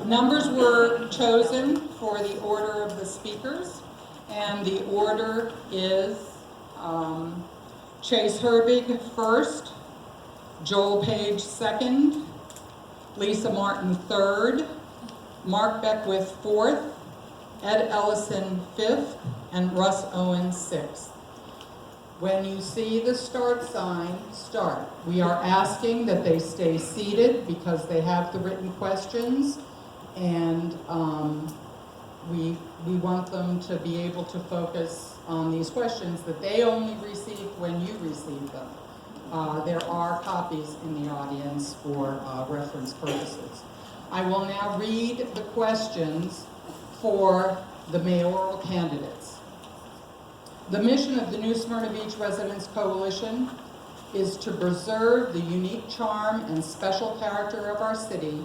Numbers were chosen for the order of the speakers, and the order is Chase Herbig first, Joel Page second, Lisa Martin third, Mark Beckwith fourth, Ed Ellison fifth, and Russ Owens sixth. When you see the start sign, start. We are asking that they stay seated because they have the written questions, and we want them to be able to focus on these questions that they only received when you received them. There are copies in the audience for reference purposes. I will now read the questions for the mayoral candidates. The mission of the New Smyrna Beach Residents Coalition is to preserve the unique charm and special character of our city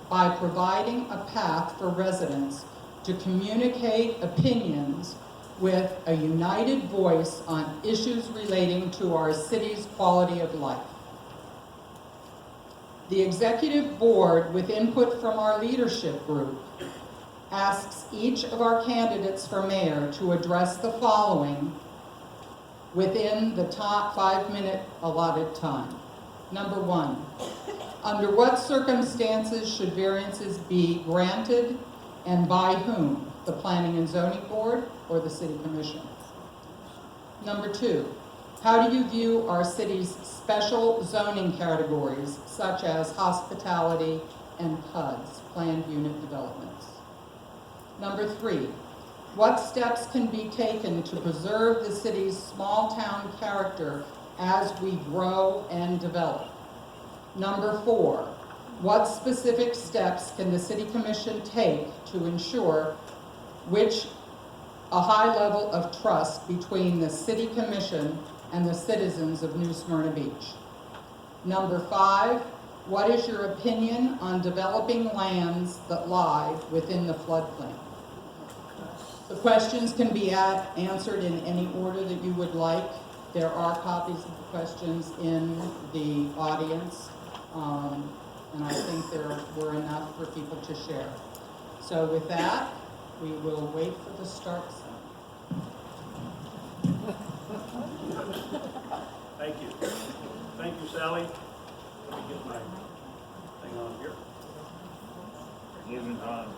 by providing a path for residents to communicate opinions with a united voice on issues relating to our city's quality of life. The executive board, with input from our leadership group, asks each of our candidates for mayor to address the following within the top 5-minute allotted time. Number one, under what circumstances should variances be granted and by whom? The Planning and Zoning Board or the City Commission? Number two, how do you view our city's special zoning categories such as hospitality and PUDs, planned unit developments? Number three, what steps can be taken to preserve the city's small town character as we grow and develop? Number four, what specific steps can the City Commission take to ensure a high level of trust between the City Commission and the citizens of New Smyrna Beach? Number five, what is your opinion on developing lands that lie within the floodplain? The questions can be answered in any order that you would like. There are copies of the questions in the audience, and I think there were enough for people to share. So with that, we will wait for the start sign. Thank you. Thank you, Sally. Let me get my thing on here. Moving on.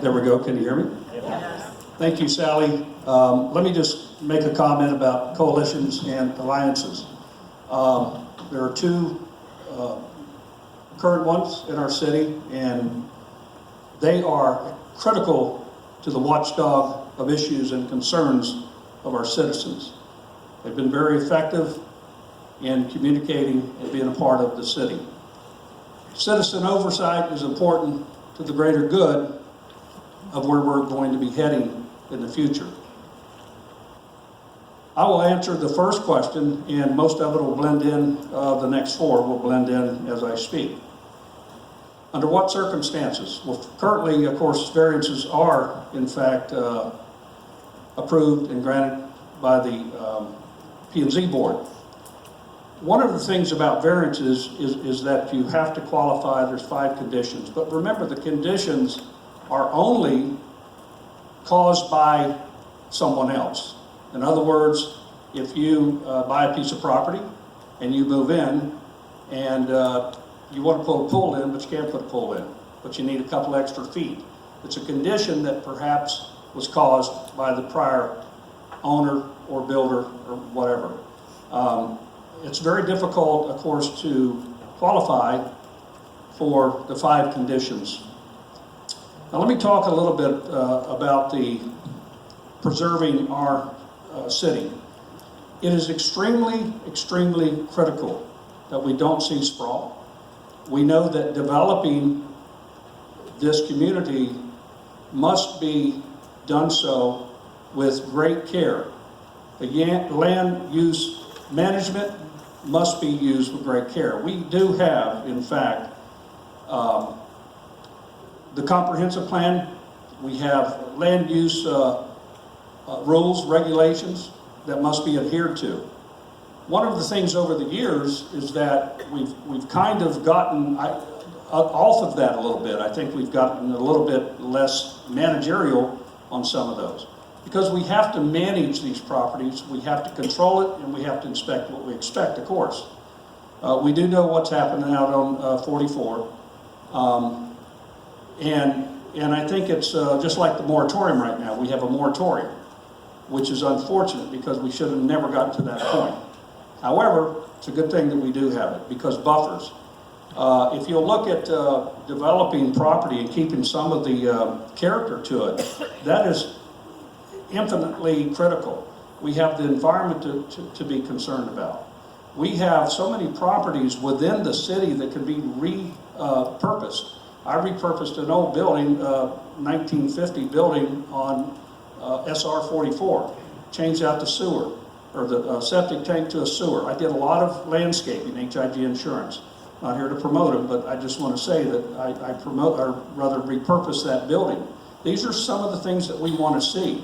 There we go. Can you hear me? Yes. Thank you, Sally. Let me just make a comment about coalitions and alliances. There are two current ones in our city, and they are critical to the watchdog of issues and concerns of our citizens. They've been very effective in communicating and being a part of the city. Citizen oversight is important to the greater good of where we're going to be heading in the future. I will answer the first question, and most of it will blend in, the next four will blend in as I speak. Under what circumstances? Well, currently, of course, variances are, in fact, approved and granted by the P&Z board. One of the things about variances is that you have to qualify. There's 5 conditions, but remember, the conditions are only caused by someone else. In other words, if you buy a piece of property and you move in and you want to put a pool in, but you can't put a pool in, but you need a couple extra feet. It's a condition that perhaps was caused by the prior owner or builder or whatever. It's very difficult, of course, to qualify for the 5 conditions. Now let me talk a little bit about the preserving our city. It is extremely, extremely critical that we don't see sprawl. We know that developing this community must be done so with great care. The land use management must be used with great care. We do have, in fact, the comprehensive plan. We have land use rules, regulations that must be adhered to. One of the things over the years is that we've kind of gotten off of that a little bit. I think we've gotten a little bit less managerial on some of those. Because we have to manage these properties, we have to control it, and we have to inspect what we expect, of course. We do know what's happening out on 44. And I think it's just like the moratorium right now. We have a moratorium, which is unfortunate because we should have never gotten to that point. However, it's a good thing that we do have it because buffers. If you'll look at developing property and keeping some of the character to it, that is infinitely critical. We have the environment to be concerned about. We have so many properties within the city that can be repurposed. I repurposed an old building, 1950 building on SR 44, changed out the sewer, or the septic tank to a sewer. I did a lot of landscaping, HIG Insurance. Not here to promote them, but I just want to say that I promote, or rather repurpose that building. These are some of the things that we want to see.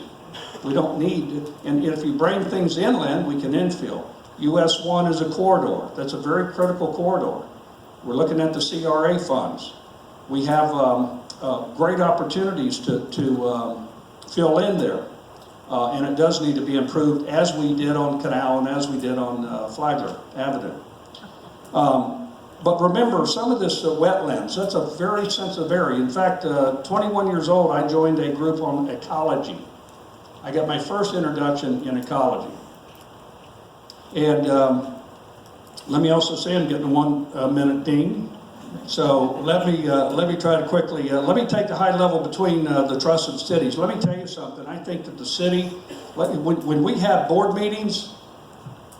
We don't need, and if you bring things inland, we can infill. US 1 is a corridor. That's a very critical corridor. We're looking at the CRA funds. We have great opportunities to fill in there. And it does need to be improved as we did on Canal and as we did on Flagler Avenue. But remember, some of this wetlands, that's a very sensitive area. In fact, 21 years old, I joined a group on ecology. I got my first introduction in ecology. And let me also say I'm getting a 1 minute ding. So let me try to quickly, let me take the high level between the trusted cities. Let me tell you something. I think that the city, when we have board meetings,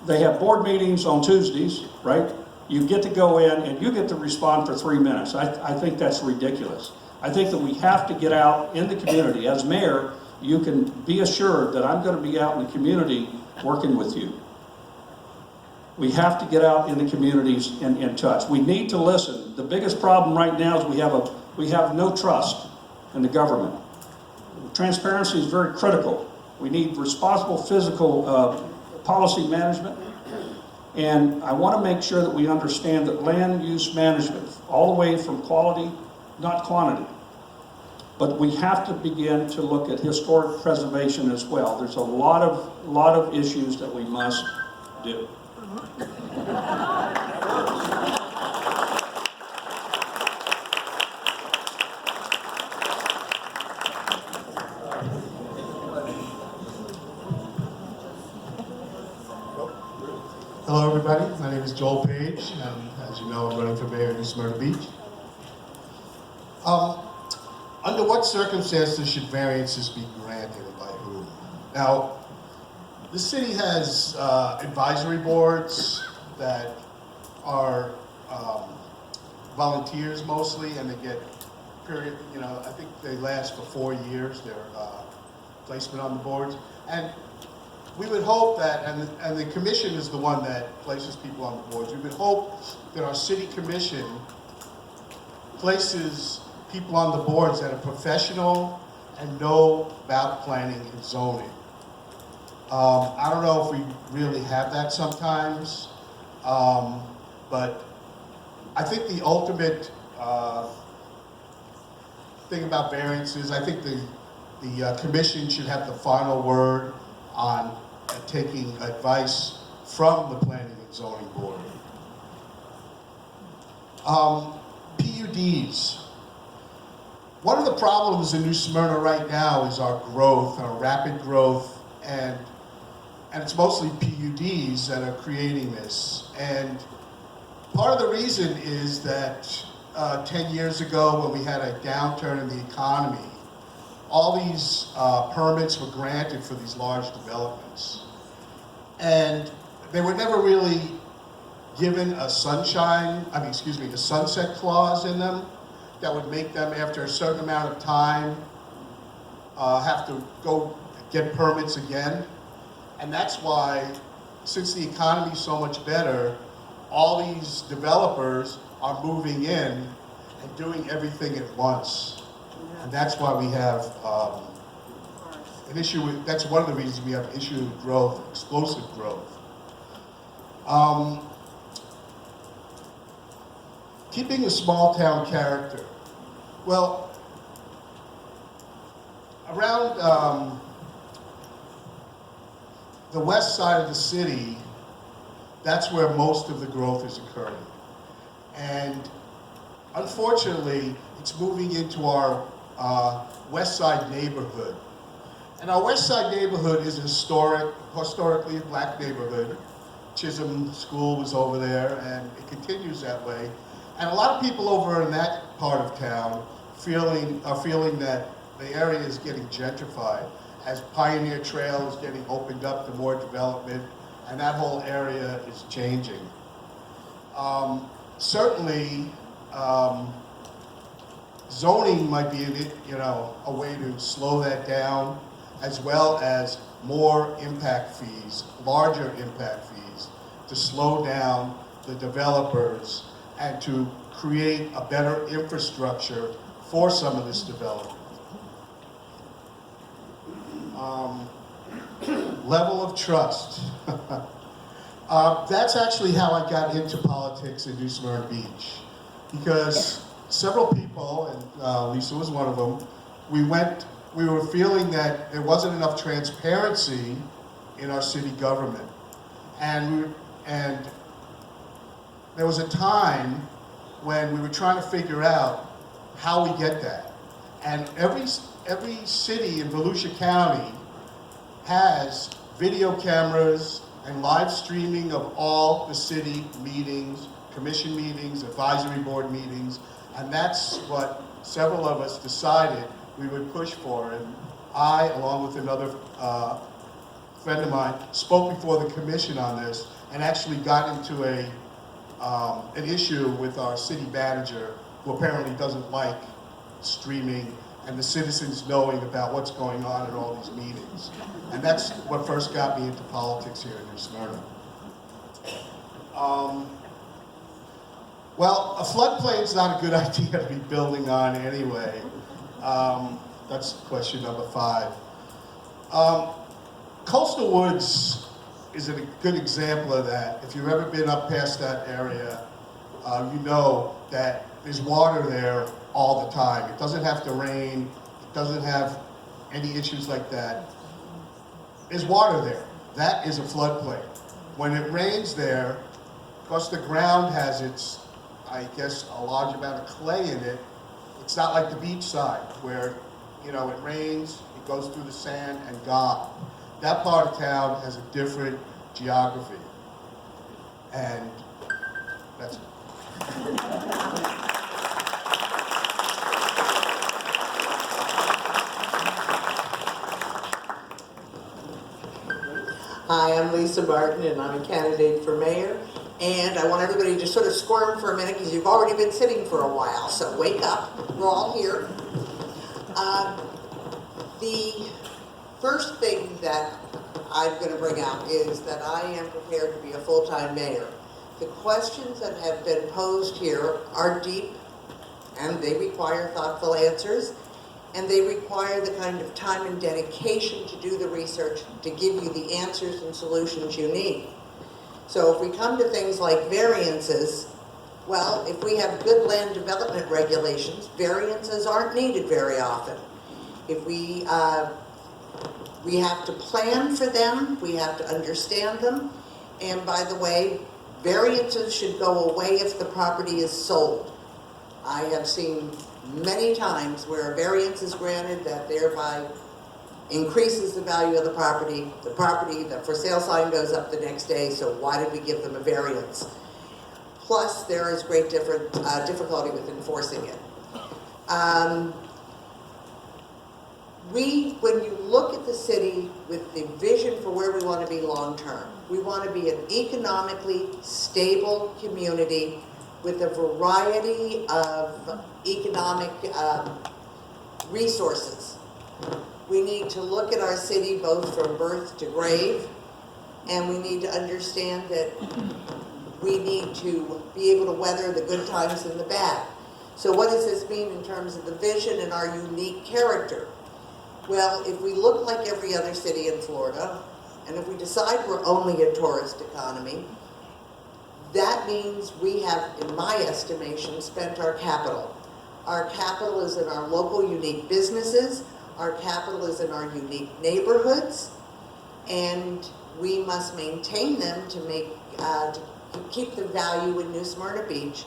they have board meetings on Tuesdays, right? You get to go in and you get to respond for 3 minutes. I think that's ridiculous. I think that we have to get out in the community. As mayor, you can be assured that I'm going to be out in the community working with you. We have to get out in the communities and in touch. We need to listen. The biggest problem right now is we have no trust in the government. Transparency is very critical. We need responsible physical policy management. And I want to make sure that we understand that land use management, all the way from quality, not quantity. But we have to begin to look at historic preservation as well. There's a lot of issues that we must do. Hello everybody, my name is Joel Page, and as you know, I'm running for mayor of New Smyrna Beach. Under what circumstances should variances be granted and by whom? Now, the city has advisory boards that are volunteers mostly, and they get period, I think they last for 4 years, their placement on the boards. And we would hope that, and the commission is the one that places people on the boards, we would hope that our city commission places people on the boards that are professional and know about planning and zoning. I don't know if we really have that sometimes, but I think the ultimate thing about variances, I think the commission should have the final word on taking advice from the Planning and Zoning Board. PUDs. One of the problems in New Smyrna right now is our growth, our rapid growth, and it's mostly PUDs that are creating this. And part of the reason is that 10 years ago, when we had a downturn in the economy, all these permits were granted for these large developments. And they were never really given a sunset clause in them that would make them, after a certain amount of time, have to go get permits again. And that's why, since the economy is so much better, all these developers are moving in and doing everything at once. And that's why we have an issue with, that's one of the reasons we have an issue with growth, explosive growth. keeping the small town character. Well, around the west side of the city, that's where most of the growth is occurring. And unfortunately, it's moving into our west side neighborhood. And our west side neighborhood is historically a black neighborhood. Chisholm School was over there, and it continues that way. And a lot of people over in that part of town are feeling that the area is getting gentrified as Pioneer Trail is getting opened up to more development, and that whole area is changing. Certainly, zoning might be a way to slow that down, as well as more impact fees, larger impact fees, to slow down the developers and to create a better infrastructure for some of this development. Level of trust. That's actually how I got into politics in New Smyrna Beach, because several people, and Lisa was one of them, we were feeling that there wasn't enough transparency in our city government. And there was a time when we were trying to figure out how we get that. And every city in Volusia County has video cameras and live streaming of all the city meetings, commission meetings, advisory board meetings, and that's what several of us decided we would push for. And I, along with another friend of mine, spoke before the commission on this and actually got into an issue with our city manager, who apparently doesn't like streaming and the citizens knowing about what's going on in all these meetings. And that's what first got me into politics here in New Smyrna. Well, a floodplain's not a good idea to be building on anyway. That's question number 5. Coastal Woods is a good example of that. If you've ever been up past that area, you know that there's water there all the time. It doesn't have to rain. It doesn't have any issues like that. There's water there. That is a floodplain. When it rains there, because the ground has its, I guess, a large amount of clay in it, it's not like the beach side where, it rains, it goes through the sand and gone. That part of town has a different geography. And that's it. Hi, I'm Lisa Barton, and I'm a candidate for mayor. And I want everybody to sort of squirm for a minute, because you've already been sitting for a while, so wake up. We're all here. The first thing that I'm going to bring out is that I am prepared to be a full-time mayor. The questions that have been posed here are deep, and they require thoughtful answers, and they require the kind of time and dedication to do the research to give you the answers and solutions you need. So if we come to things like variances, well, if we have good land development regulations, variances aren't needed very often. If we have to plan for them, we have to understand them, and by the way, variances should go away if the property is sold. I have seen many times where a variance is granted that thereby increases the value of the property. The for sale sign goes up the next day, so why did we give them a variance? Plus, there is great difficulty with enforcing it. When you look at the city with the vision for where we want to be long term, we want to be an economically stable community with a variety of economic resources. We need to look at our city both from birth to grave, and we need to understand that we need to be able to weather the good times and the bad. So what does this mean in terms of the vision and our unique character? Well, if we look like every other city in Florida, and if we decide we're only a tourist economy, That means we have, in my estimation, spent our capital. Our capital is in our local unique businesses, our capital is in our unique neighborhoods, and we must maintain them to keep the value in New Smyrna Beach,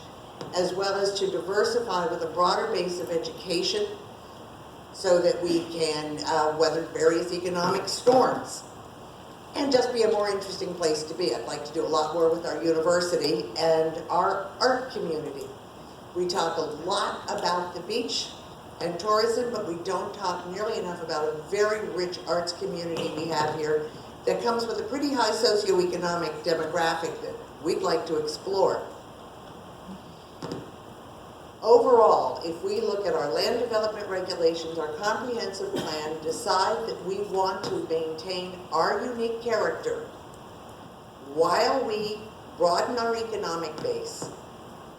as well as to diversify with a broader base of education so that we can weather various economic storms and just be a more interesting place to be. I'd like to do a lot more with our university and our art community. We talk a lot about the beach and tourism, but we don't talk nearly enough about a very rich arts community we have here that comes with a pretty high socioeconomic demographic that we'd like to explore. Overall, if we look at our land development regulations, our comprehensive plan, decide that we want to maintain our unique character while we broaden our economic base,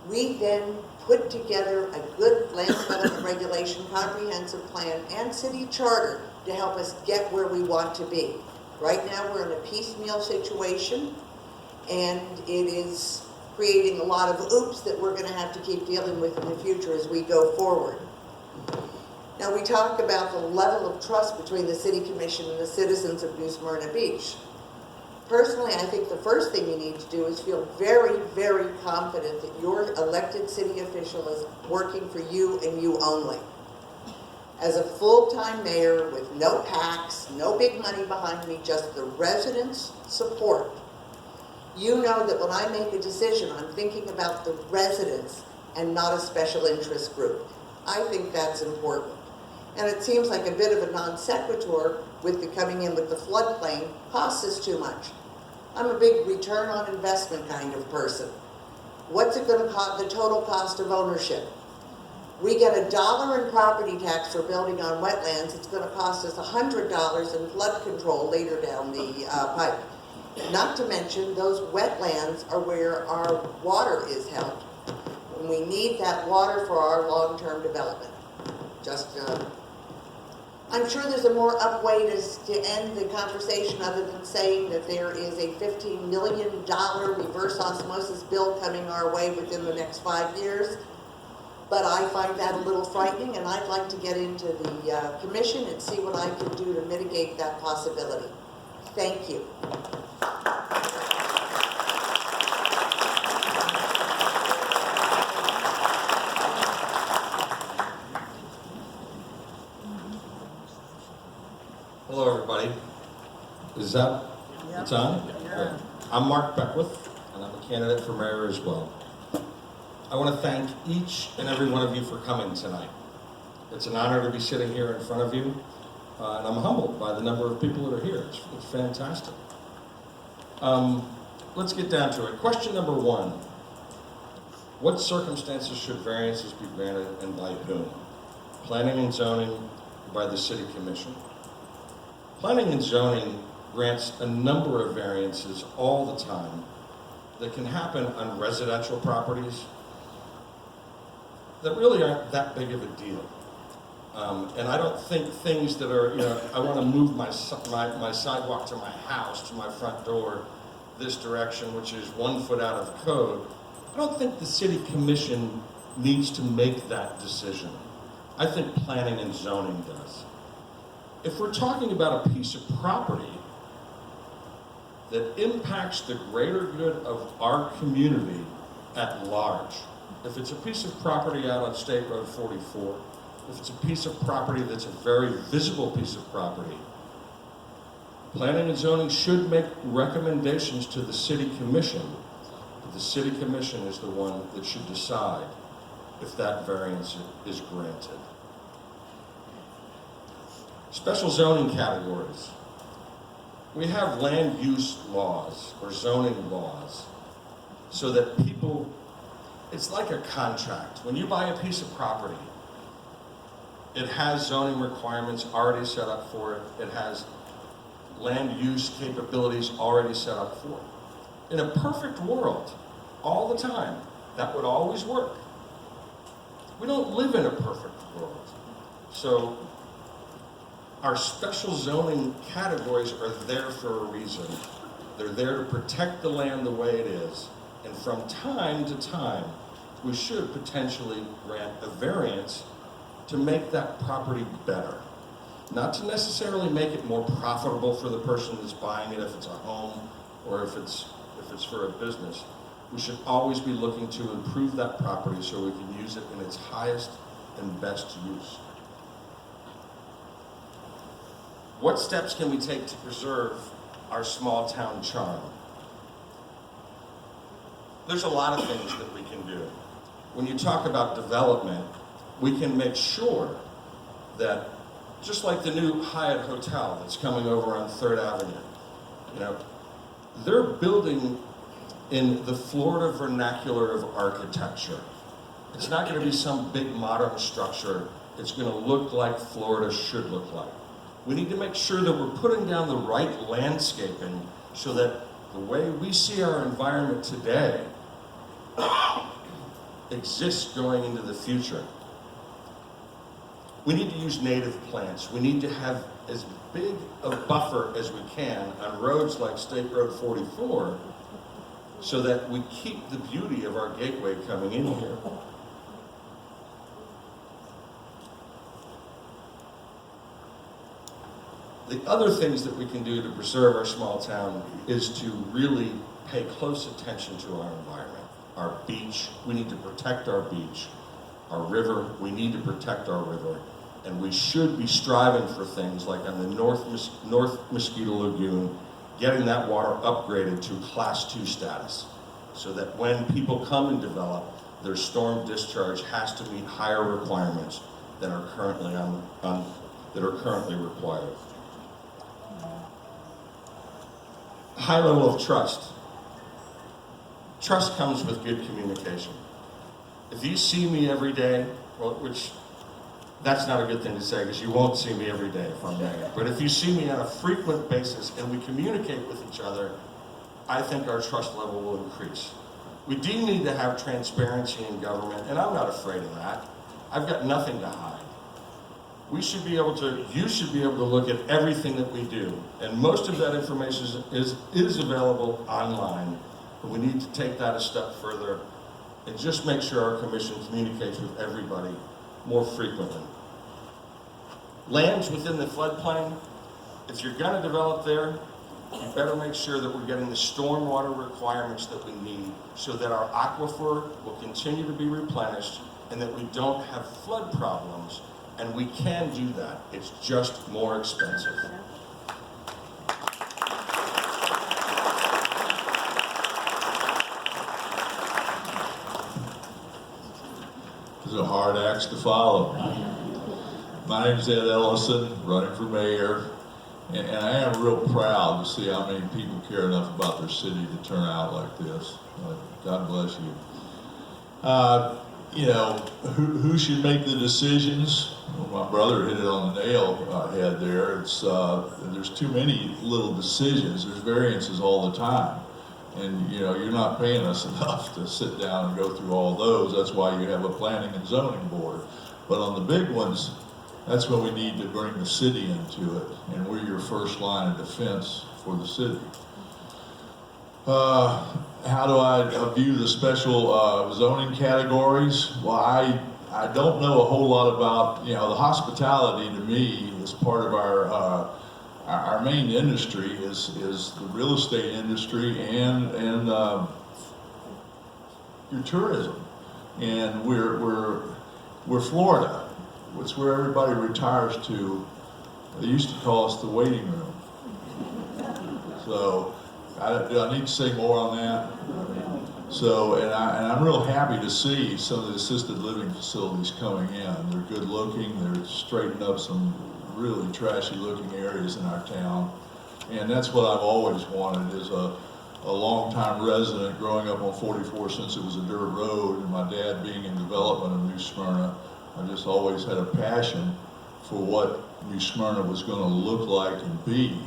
we then put together a good land development regulation, comprehensive plan, and city charter to help us get where we want to be. Right now, we're in a piecemeal situation, and it is creating a lot of oops that we're going to have to keep dealing with in the future as we go forward. Now, we talk about the level of trust between the City Commission and the citizens of New Smyrna Beach. Personally, I think the first thing you need to do is feel very, very confident that your elected city official is working for you and you only. As a full-time mayor with no PACs, no big money behind me, just the residents' support, you know that when I make a decision, I'm thinking about the residents and not a special interest group. I think that's important. And it seems like a bit of a non sequitur with the coming in with the floodplain costs us too much. I'm a big return on investment kind of person. What's it going to cost, the total cost of ownership? We get $1 in property tax for building on wetlands. It's going to cost us $100 in flood control later down the pipe. Not to mention, those wetlands are where our water is held. And we need that water for our long-term development. I'm sure there's a more up way to end the conversation other than saying that there is a $15 million reverse osmosis bill coming our way within the next 5 years. But I find that a little frightening, and I'd like to get into the commission and see what I can do to mitigate that possibility. Thank you. Hello, everybody. Is that, it's on? Great. I'm Mark Beckwith, and I'm a candidate for mayor as well. I want to thank each and every one of you for coming tonight. It's an honor to be sitting here in front of you, and I'm humbled by the number of people that are here. It's fantastic. Let's get down to it. Question number one. What circumstances should variances be granted and by whom? Planning and zoning by the City Commission. Planning and zoning grants a number of variances all the time that can happen on residential properties that really aren't that big of a deal. And I don't think things that are, I want to move my sidewalk to my house, to my front door, this direction, which is 1 foot out of code. I don't think the City Commission needs to make that decision. I think planning and zoning does. If we're talking about a piece of property that impacts the greater good of our community at large, if it's a piece of property out on State Road 44, if it's a piece of property that's a very visible piece of property, planning and zoning should make recommendations to the City Commission, but the City Commission is the one that should decide if that variance is granted. Special zoning categories. We have land use laws or zoning laws so that people, it's like a contract. When you buy a piece of property, it has zoning requirements already set up for it. It has land use capabilities already set up for it. In a perfect world, all the time, that would always work. We don't live in a perfect world. So our special zoning categories are there for a reason. They're there to protect the land the way it is And from time to time, we should potentially grant a variance to make that property better. Not to necessarily make it more profitable for the person that's buying it if it's a home or if it's for a business. We should always be looking to improve that property so we can use it in its highest and best use. What steps can we take to preserve our small town charm? There's a lot of things that we can do. When you talk about development, we can make sure that, just like the new Hyatt Hotel that's coming over on 3rd Avenue, they're building in the Florida vernacular of architecture. It's not going to be some big modern structure. It's going to look like Florida should look like. We need to make sure that we're putting down the right landscaping so that the way we see our environment today exists going into the future. We need to use native plants. We need to have as big a buffer as we can on roads like State Road 44 so that we keep the beauty of our gateway coming in here. The other things that we can do to preserve our small town is to really pay close attention to our environment. Our beach, we need to protect our beach. Our river, we need to protect our river. And we should be striving for things like on the North Mosquito Lagoon, getting that water upgraded to Class 2 status, so that when people come and develop, their storm discharge has to meet higher requirements than are currently required. High level of trust. Trust comes with good communication. If you see me every day, well, which that's not a good thing to say because you won't see me every day if I'm there. But if you see me on a frequent basis and we communicate with each other, I think our trust level will increase. We do need to have transparency in government, and I'm not afraid of that. I've got nothing to hide. You should be able to look at everything that we do, and most of that information is available online, but we need to take that a step further and just make sure our commission communicates with everybody more frequently. Lands within the floodplain, if you're going to develop there, you better make sure that we're getting the stormwater requirements that we need so that our aquifer will continue to be replenished and that we don't have flood problems. And we can do that. It's just more expensive. It's a hard act to follow. My name is Ed Ellison, running for mayor, and I am real proud to see how many people care enough about their city to turn out like this. God bless you. Who should make the decisions? Well, my brother hit it on the nail head there. There's too many little decisions. There's variances all the time. And you're not paying us enough to sit down and go through all those. That's why you have a planning and zoning board. But on the big ones, that's when we need to bring the city into it. And we're your first line of defense for the city. How do I view the special zoning categories? Well, I don't know a whole lot about, the hospitality to me is part of our main industry is the real estate industry and your tourism. And we're Florida. It's where everybody retires to. They used to call us the waiting room. So, do I need to say more on that? So, and I'm real happy to see some of the assisted living facilities coming in. They're good looking. They're straightening up some really trashy looking areas in our town. And that's what I've always wanted as a long-time resident growing up on 44 since it was a dirt road, and my dad being in development of New Smyrna. I just always had a passion for what New Smyrna was going to look like and be.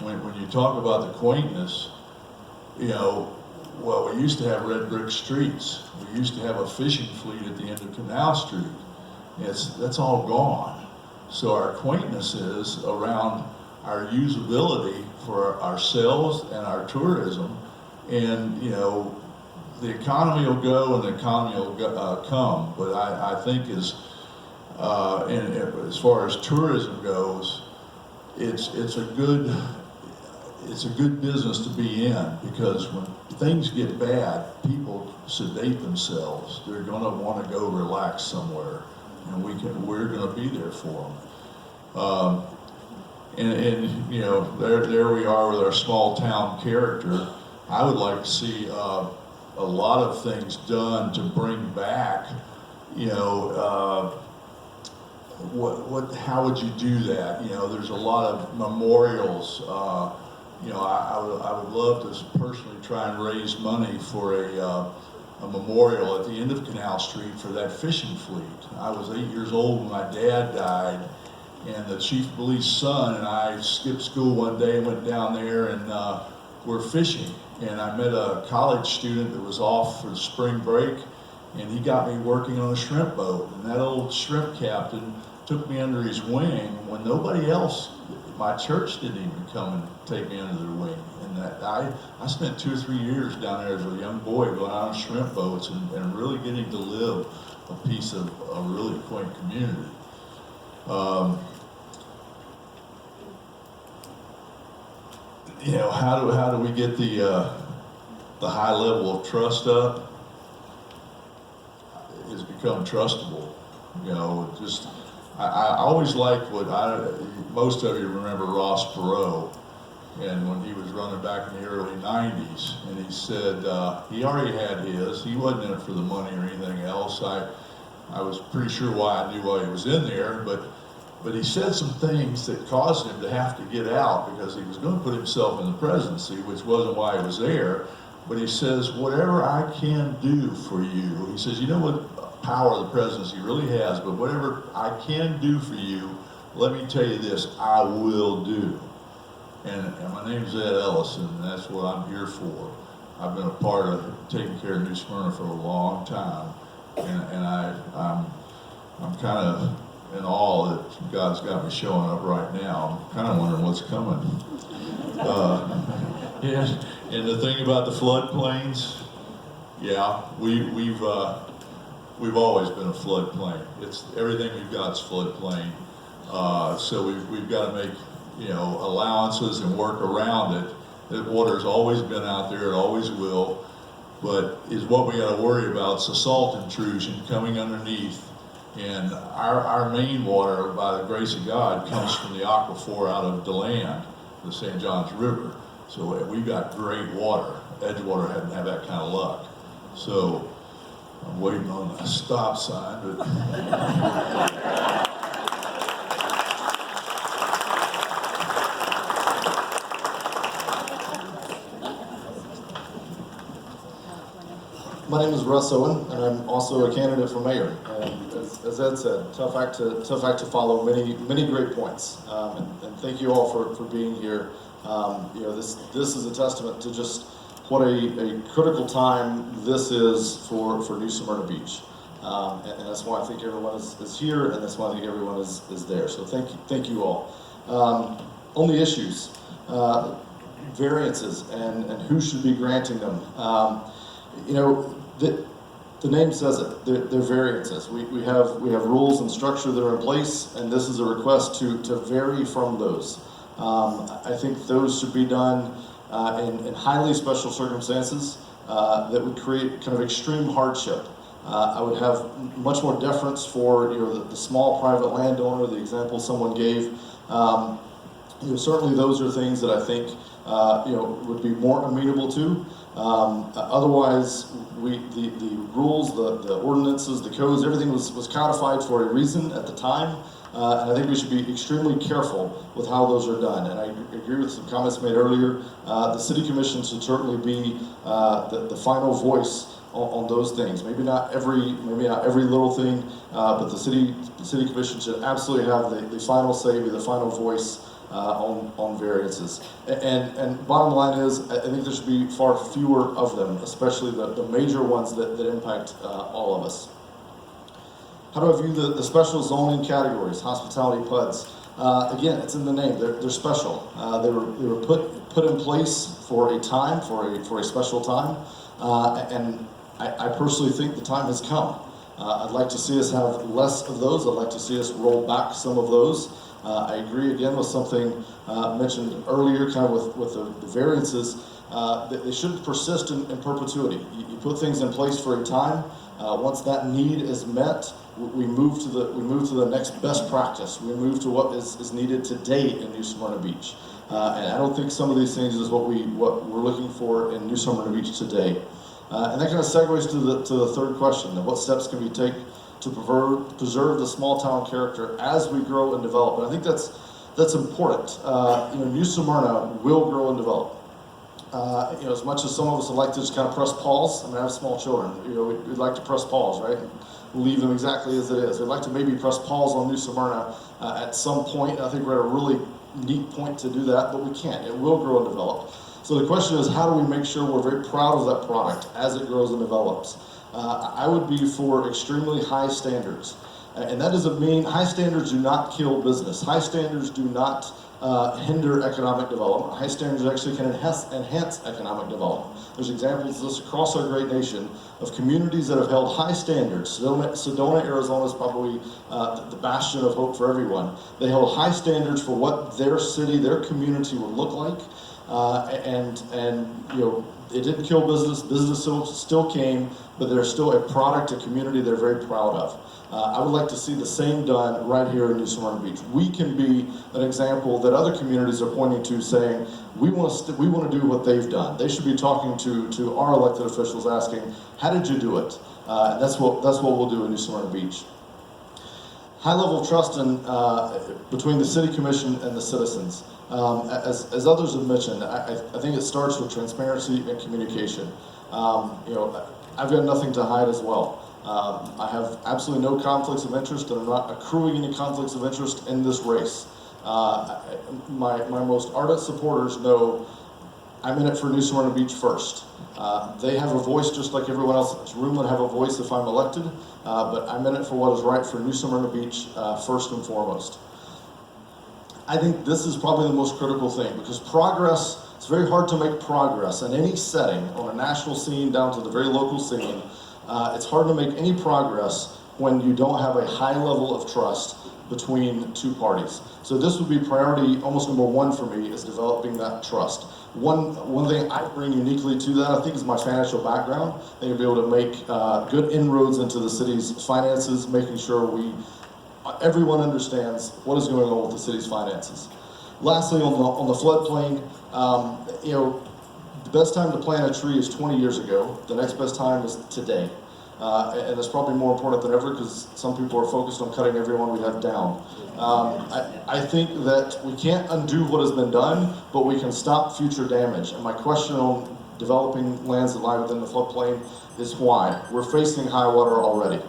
When you talk about the quaintness, well, we used to have red brick streets. We used to have a fishing fleet at the end of Canal Street. That's all gone. So our quaintness is around our usability for ourselves and our tourism. And, the economy will go and the economy will come, but I think as far as tourism goes, it's a good business to be in, because when things get bad, people sedate themselves. They're going to want to go relax somewhere, and we're going to be there for them. And you know, there we are with our small town character. I would like to see a lot of things done to bring back, you know, how would you do that? You know, there's a lot of memorials. You know, I would love to personally try and raise money for a memorial at the end of Canal Street for that fishing fleet. I was 8 years old when my dad died, and the chief of police son and I skipped school one day and went down there, and we're fishing. And I met a college student that was off for spring break, and he got me working on a shrimp boat. And that old shrimp captain took me under his wing when nobody else, my church didn't even come and take me under their wing. And that I spent 2 or 3 years down there as a young boy going out on shrimp boats and really getting to live a piece of a really quaint community. You know, how do we get the high level of trust up? It's become trustable. You know, just I always liked most of you remember Ross Perot, and when he was running back in the early 90s, and he said he already had his. He wasn't in it for the money or anything else. I was pretty sure why I knew why he was in there, but he said some things that caused him to have to get out, because he was going to put himself in the presidency, which wasn't why he was there. But he says, whatever I can do for you, he says, you know what power the presidency really has, but whatever I can do for you, let me tell you this, I will do. And my name's Ed Ellison, and that's what I'm here for. I've been a part of taking care of New Smyrna for a long time, and I'm kind of in awe that God's got me showing up right now. I'm kind of wondering what's coming. And the thing about the floodplains, yeah, we've always been a floodplain. It's everything we've got is floodplain. So we've got to make, you know, allowances and work around it. The water's always been out there, it always will. But is what we got to worry about is the salt intrusion coming underneath. And our main water, by the grace of God, comes from the aquifer out of DeLand, the St. Johns River. So we've got great water. Edgewater hadn't had that kind of luck. So I'm waiting on a stop sign, but My name is Russ Owen, and I'm also a candidate for mayor. And as Ed said, tough act to follow. Many great points. And thank you all for being here. You know, this is a testament to just what a critical time this is for New Smyrna Beach. And that's why I think everyone is here, and that's why I think everyone is there. So thank you all. On the issues, variances and who should be granting them. You know, the name says it. They're variances. We have rules and structure that are in place, and this is a request to vary from those. I think those should be done in highly special circumstances that would create kind of extreme hardship. I would have much more deference for the small private landowner, the example someone gave. Certainly those are things that I think would be more amenable to. Otherwise, the rules, the ordinances, the codes, everything was codified for a reason at the time. And I think we should be extremely careful with how those are done. And I agree with some comments made earlier. The City Commission should certainly be the final voice on those things. Maybe not every little thing, but the City Commission should absolutely have the final say, be the final voice on variances. And bottom line is, I think there should be far fewer of them, especially the major ones that impact all of us. How do I view the special zoning categories, hospitality PUDs? Again, it's in the name. They're special. They were put in place for a time, for a special time, and I personally think the time has come. I'd like to see us have less of those. I'd like to see us roll back some of those. I agree again with something mentioned earlier, kind of with the variances, that they shouldn't persist in perpetuity. You put things in place for a time. Once that need is met, we move to the next best practice. We move to what is needed today in New Smyrna Beach. And I don't think some of these things is what we're looking for in New Smyrna Beach today. And that kind of segues to the third question of what steps can we take to preserve the small town character as we grow and develop. And I think that's important. New Smyrna will grow and develop. As much as some of us would like to just kind of press pause, I mean, I have small children. We'd like to press pause, right? Leave them exactly as it is. We'd like to maybe press pause on New Smyrna at some point. I think we're at a really neat point to do that, but we can't. It will grow and develop. So the question is, how do we make sure we're very proud of that product as it grows and develops? I would be for extremely high standards. And that doesn't mean high standards do not kill business. High standards do not hinder economic development. High standards actually can enhance economic development. There's examples of this across our great nation of communities that have held high standards. Sedona, Arizona is probably the bastion of hope for everyone. They held high standards for what their city, their community would look like. It didn't kill business. Business still came, but they're still a product, a community they're very proud of. I would like to see the same done right here in New Smyrna Beach. We can be an example that other communities are pointing to, saying we want to do what they've done. They should be talking to our elected officials, asking, "How did you do it?" And that's what we'll do in New Smyrna Beach. High level of trust between the city commission and the citizens. As others have mentioned, I think it starts with transparency and communication. I've got nothing to hide as well. I have absolutely no conflicts of interest, and I'm not accruing any conflicts of interest in this race. My most ardent supporters know I'm in it for New Smyrna Beach first. They have a voice just like everyone else in this room would have a voice if I'm elected, but I'm in it for what is right for New Smyrna Beach first and foremost. I think this is probably the most critical thing, because progress, it's very hard to make progress in any setting, on a national scene down to the very local scene. It's hard to make any progress when you don't have a high level of trust between two parties. So this would be priority almost number one for me, is developing that trust. One thing I bring uniquely to that, I think, is my financial background. I think I'll be able to make good inroads into the city's finances, making sure everyone understands what is going on with the city's finances. Lastly, on the floodplain, the best time to plant a tree is 20 years ago. The next best time is today. And it's probably more important than ever, because some people are focused on cutting everyone we have down. I think that we can't undo what has been done, but we can stop future damage. And my question on developing lands that lie within the floodplain is why. We're facing high water already.